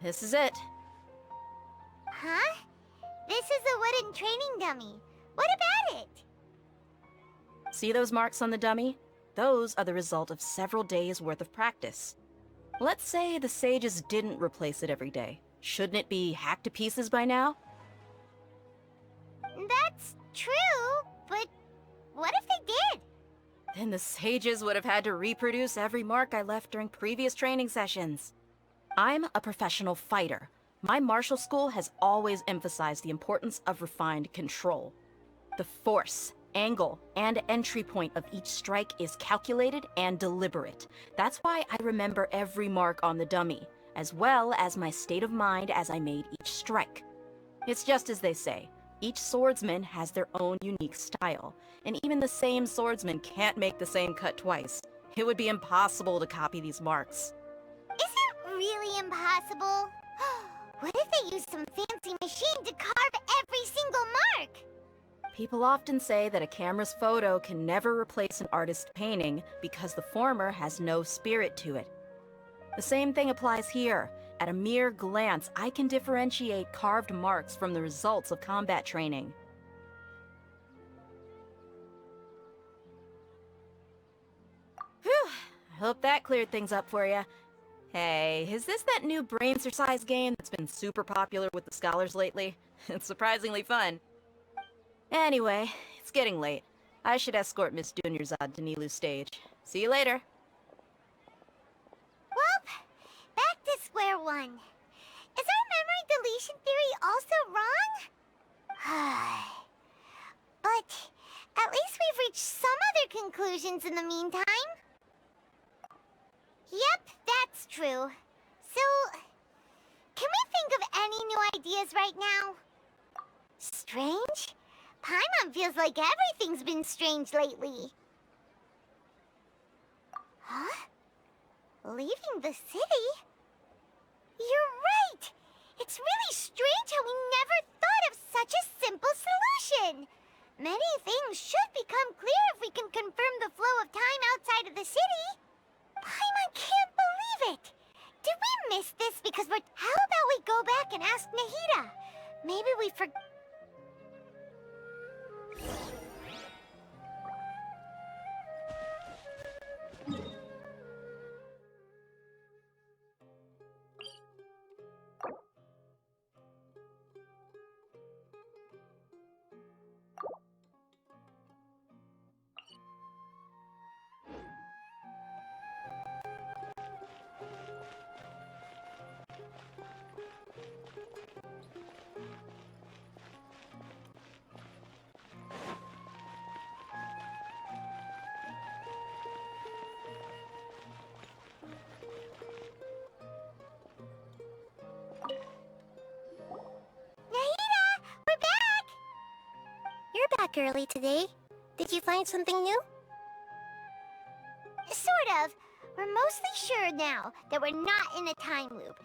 This is it. Huh? This is a wooden training dummy. What about it? See those marks on the dummy? Those are the result of several days' worth of practice. Let's say the sages didn't replace it every day. Shouldn't it be hacked to pieces by now? That's true, but what if they did? Then the sages would have had to reproduce every mark I left during previous training sessions. I'm a professional fighter. My martial school has always emphasized the importance of refined control. The force, angle, and entry point of each strike is calculated and deliberate. That's why I remember every mark on the dummy, as well as my state of mind as I made each strike. It's just as they say, each swordsman has their own unique style, and even the same swordsman can't make the same cut twice. It would be impossible to copy these marks. Is it really impossible? What if they use some fancy machine to carve every single mark? People often say that a camera's photo can never replace an artist's painting because the former has no spirit to it. The same thing applies here. At a mere glance, I can differentiate carved marks from the results of combat training. Whew, I hope that cleared things up for you. Hey, is this that new brain exercise game that's been super popular with the scholars lately? It's surprisingly fun. Anyway, it's getting late. I should escort Miss Dunyarzad to Nilu's stage. See you later. Well, back to square one. Is our memory deletion theory also wrong? But at least we've reached some other conclusions in the meantime. Yep, that's true. So, can we think of any new ideas right now? Strange? Paimon feels like everything's been strange lately. Huh? Leaving the city? You're right! It's really strange how we never thought of such a simple solution! Many things should become clear if we can confirm the flow of time outside of the city. Paimon can't believe it! Did we miss this because we're... How about we go back and ask Nahida? Maybe we forgot... Back early today. Did you find something new? Sort of. We're mostly sure now that we're not in a time loop.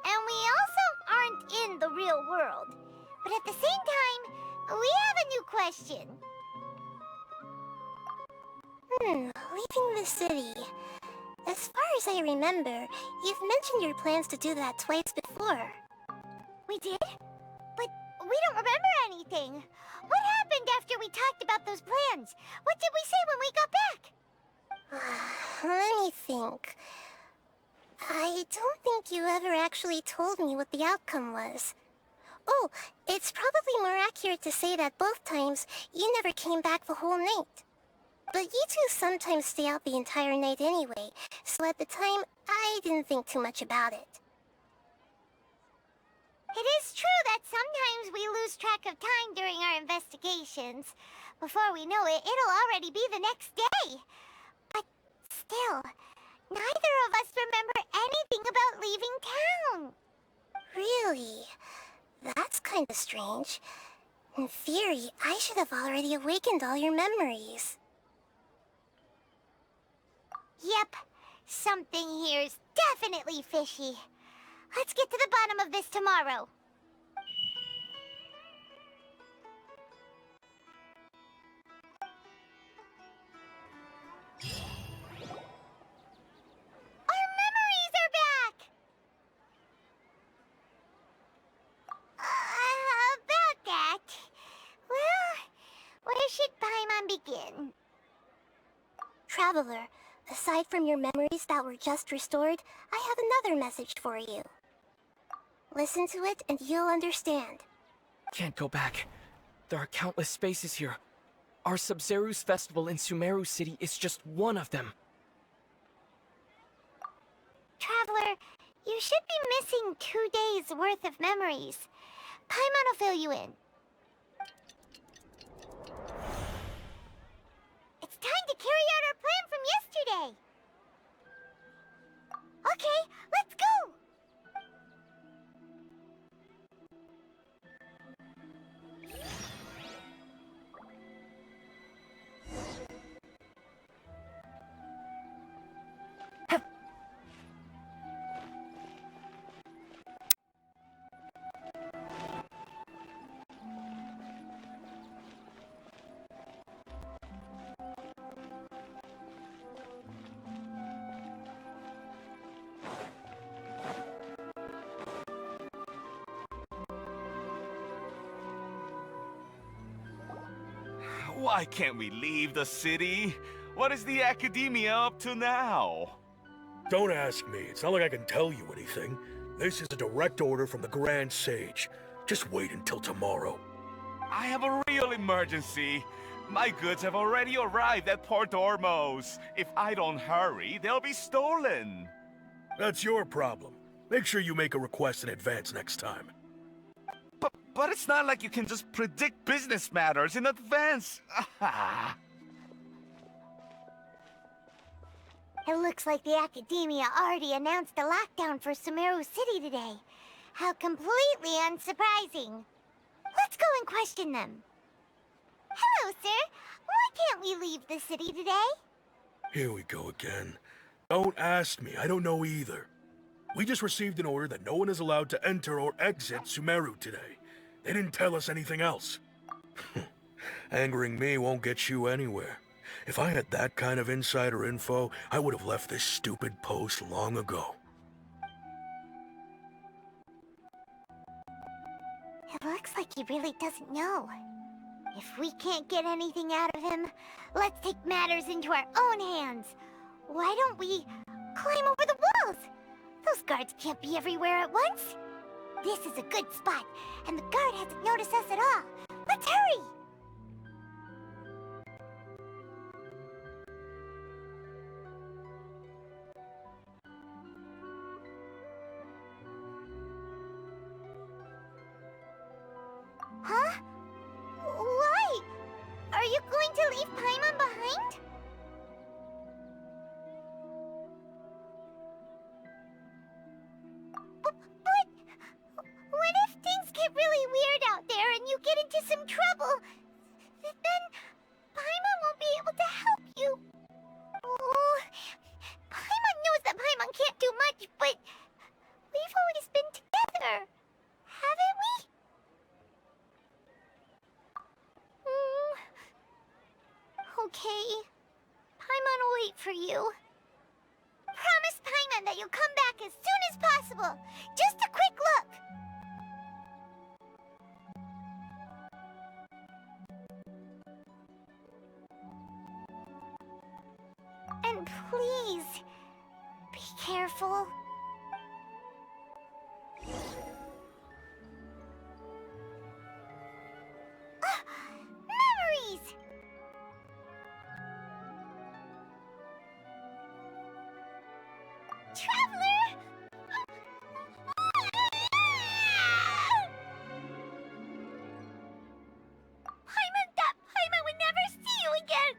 And we also aren't in the real world. But at the same time, we have a new question. Leaving the city. As far as I remember, you've mentioned your plans to do that twice before. We did? But we don't remember anything. What happened after we talked about those plans? What did we say when we got back? Let me think. I don't think you ever actually told me what the outcome was. Oh, it's probably more accurate to say that both times you never came back the whole night. But you two sometimes stay out the entire night anyway, so at the time, I didn't think too much about it. It is true that sometimes we lose track of time during our investigations. Before we know it, it'll already be the next day. But still, neither of us remember anything about leaving town. Really? That's kinda strange. In theory, I should have already awakened all your memories. Yep, something here's definitely fishy. Let's get to the bottom of this tomorrow. Our memories are back! should Paimon begin? Traveler, aside from your memories that were just restored, I have another message for you. Listen to it and you'll understand. Can't go back. There are countless spaces here. Our Sub-Zeru's festival in Sumeru City is just one of them. Traveler, you should be missing 2 days worth of memories. Paimon will fill you in. It's time to carry out our plan from yesterday. Okay, let's go! Why can't we leave the city? What is the academia up to now? Don't ask me. It's not like I can tell you anything. This is a direct order from the Grand Sage. Just wait until tomorrow. I have a real emergency. My goods have already arrived at Port Ormos. If I don't hurry, they'll be stolen. That's your problem. Make sure you make a request in advance next time. But it's not like you can just predict business matters in advance. It looks like the Academia already announced a lockdown for Sumeru City today. How completely unsurprising. Let's go and question them. Hello, sir. Why can't we leave the city today? Here we go again. Don't ask me. I don't know either. We just received an order that no one is allowed to enter or exit Sumeru today. They didn't tell us anything else. Angering me won't get you anywhere. If I had that kind of insider info, I would have left this stupid post long ago. It looks like he really doesn't know. If we can't get anything out of him, let's take matters into our own hands. Why don't we climb over the walls? Those guards can't be everywhere at once. This is a good spot, and the guard hasn't noticed us at all. Let's hurry! Huh? Why? Are you going to leave Paimon behind? But what if things get really weird out there and you get into some trouble? Then Paimon won't be able to help you. Oh, Paimon knows that Paimon can't do much, but we've always been together, haven't we? Okay. Paimon will wait for you. Promise Paimon that you'll come back as soon as possible. Just a quick look. And please, be careful. Memories! Traveler! Paimon thought Paimon would never see you again!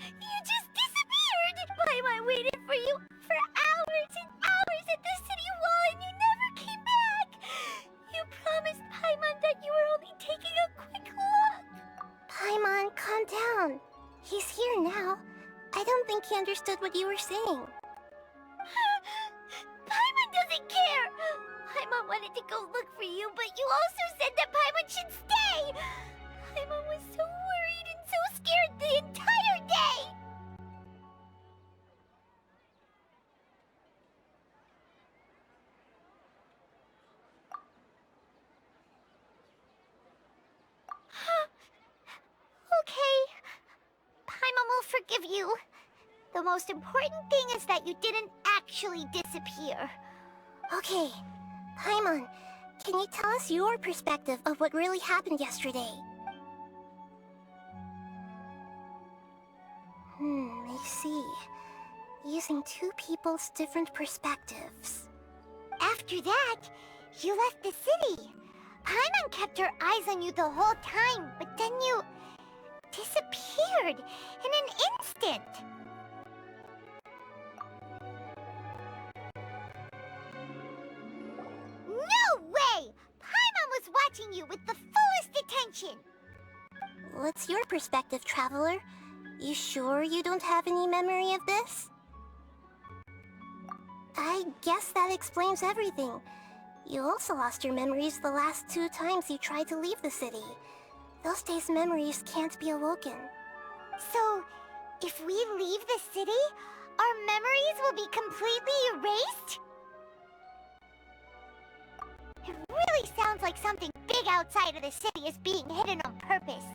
You just disappeared! Paimon waited for you for hours and hours at the city wall and you never came back! You promised Paimon that you were only taking a quick look! Paimon, calm down. He's here now. I don't think he understood what you were saying. Paimon doesn't care! Paimon wanted to go look for you, but you also said that Paimon should stay! Paimon was so worried and so scared the entire day! forgive you. The most important thing is that you didn't actually disappear. Okay, Paimon, can you tell us your perspective of what really happened yesterday? I see. Using two people's different perspectives. After that, you left the city. Paimon kept her eyes on you the whole time, but then you disappeared in an instant. No way! Paimon was watching you with the fullest attention. What's your perspective, Traveler? You sure you don't have any memory of this? I guess that explains everything. You also lost your memories the last 2 times you tried to leave the city. Those days' memories can't be awoken. So, if we leave the city, our memories will be completely erased? It really sounds like something big outside of the city is being hidden on purpose.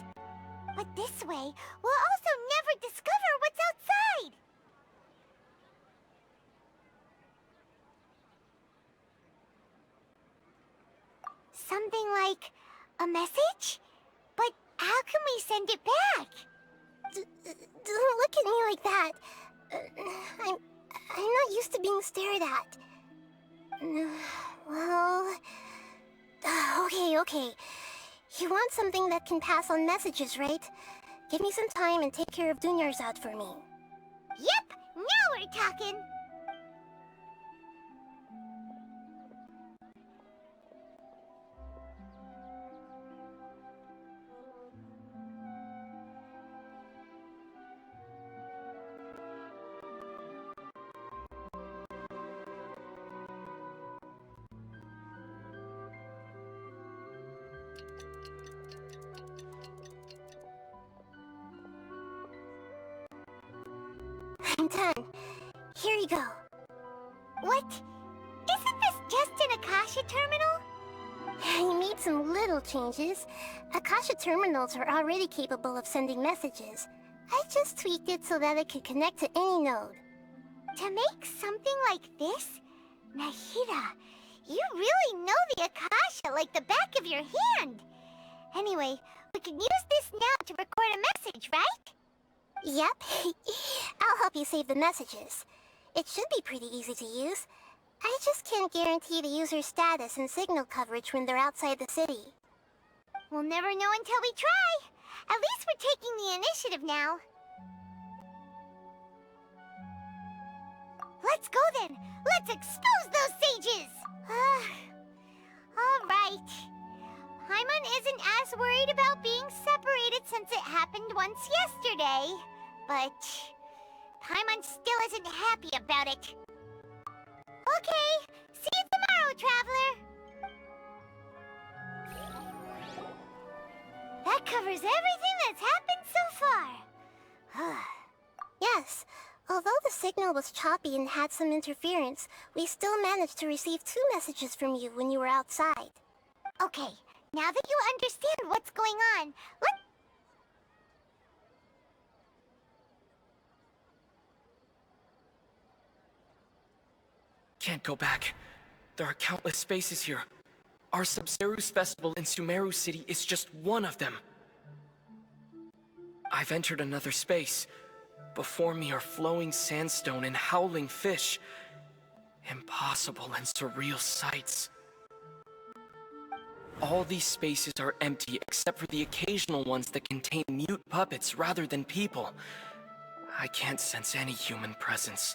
But this way, we'll also never discover what's outside! Something like a message? But how can we send it back? Don't look at me like that. I'm not used to being stared at. Well... Okay. You want something that can pass on messages, right? Give me some time and take care of Dunyarzad for me. Yep! Now we're talking! I'm done. Here you go. What? Isn't this just an Akasha terminal? I made some little changes. Akasha terminals are already capable of sending messages. I just tweaked it so that it could connect to any node. To make something like this? Nahida, you really know the Akasha like the back of your hand. Anyway, we can use this now to record a message, right? Yep. I'll help you save the messages. It should be pretty easy to use. I just can't guarantee the user's status and signal coverage when they're outside the city. We'll never know until we try. At least we're taking the initiative now. Let's go then. Let's expose those sages. All right. Paimon isn't as worried about being separated since it happened once yesterday. But Paimon still isn't happy about it. Okay, see you tomorrow, Traveler! That covers everything that's happened so far. Yes, although the signal was choppy and had some interference, we still managed to receive 2 messages from you when you were outside. Okay, now that you understand what's going on, Can't go back. There are countless spaces here. Our Sumeru's festival in Sumeru City is just one of them. I've entered another space. Before me are flowing sandstone and howling fish. Impossible and surreal sights. All these spaces are empty except for the occasional ones that contain mute puppets rather than people. I can't sense any human presence.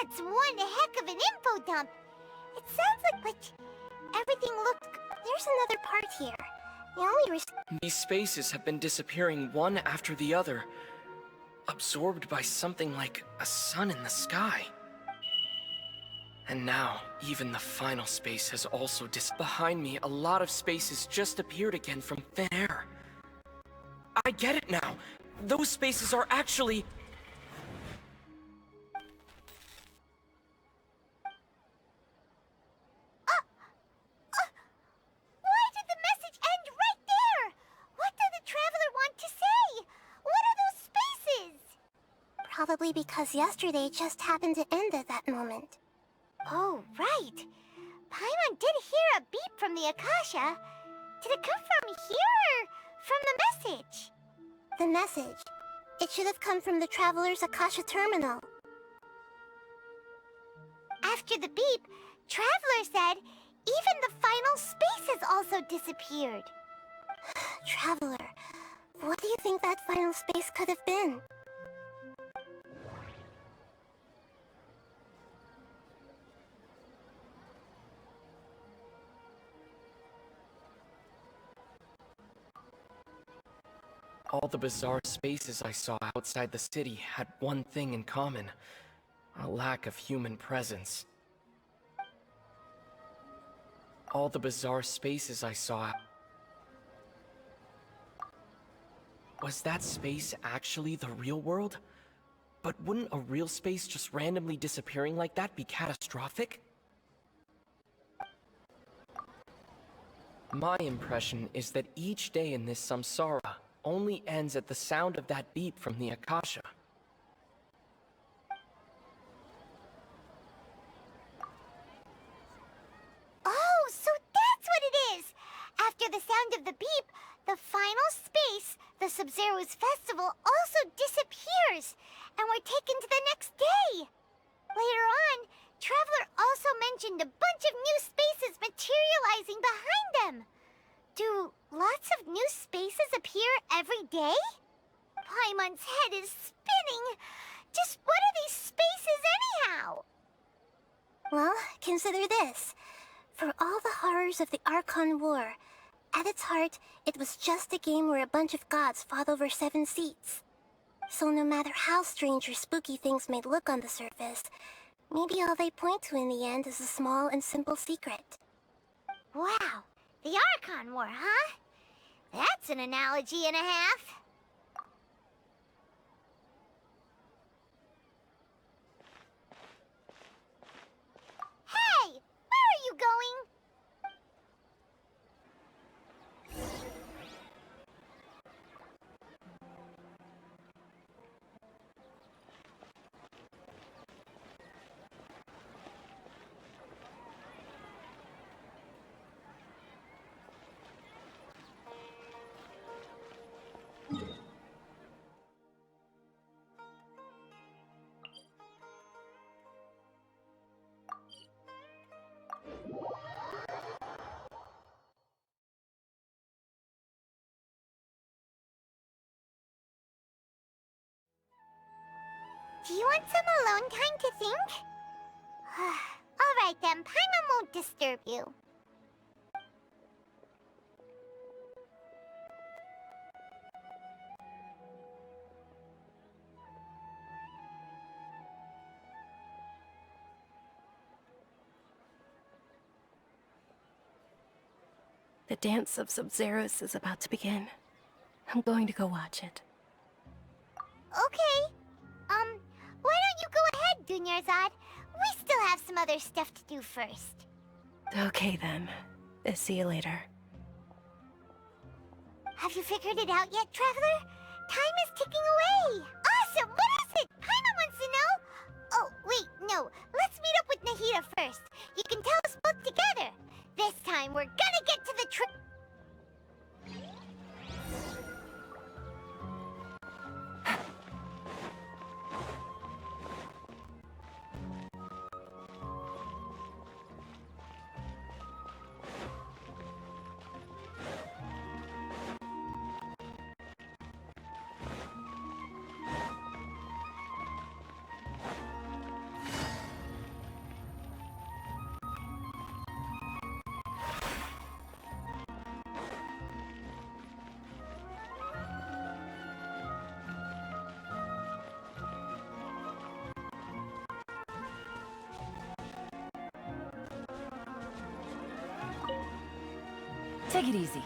that's one heck of an info dump. It sounds like everything looked... There's another part here. The only These spaces have been disappearing one after the other, absorbed by something like a sun in the sky. And now, even the final space has also behind me, a lot of spaces just appeared again from thin air. I get it now. Those spaces are actually... probably because yesterday just happened to end at that moment. Oh, right. Paimon did hear a beep from the Akasha. Did it come from here or from the message? The message. It should have come from the Traveler's Akasha terminal. After the beep, Traveler said even the final space has also disappeared. Traveler, what do you think that final space could have been? All the bizarre spaces I saw outside the city had one thing in common: a lack of human presence. All the bizarre spaces I saw... Was that space actually the real world? But wouldn't a real space just randomly disappearing like that be catastrophic? My impression is that each day in this samsara only ends at the sound of that beep from the Akasha. Oh, so that's what it is! After the sound of the beep, the final space, the Sub-Zero's festival, also disappears, and we're taken to the next day. Later on, Traveler also mentioned a bunch of new spaces materializing behind them. Do lots of new spaces appear every day? Paimon's head is spinning. Just what are these spaces anyhow? Well, consider this. For all the horrors of the Archon War, at its heart, it was just a game where a bunch of gods fought over 7 seats. So no matter how strange or spooky things may look on the surface, maybe all they point to in the end is a small and simple secret. Wow, the Archon War, huh? That's an analogy and a half. Hey, where are you going? Do you want some alone time to think? Alright then, Paimon won't disturb you. The dance of Sub-Zeros is about to begin. I'm going to go watch it. Okay. Why don't you go ahead, Dunyarzad? We still have some other stuff to do first. Okay then. See you later. Have you figured it out yet, Traveler? Time is ticking away! Awesome! What is it? Paimon wants to know! Oh, wait, no. Let's meet up with Nahida first. You can tell us both together. This time, we're gonna get to the Take it easy.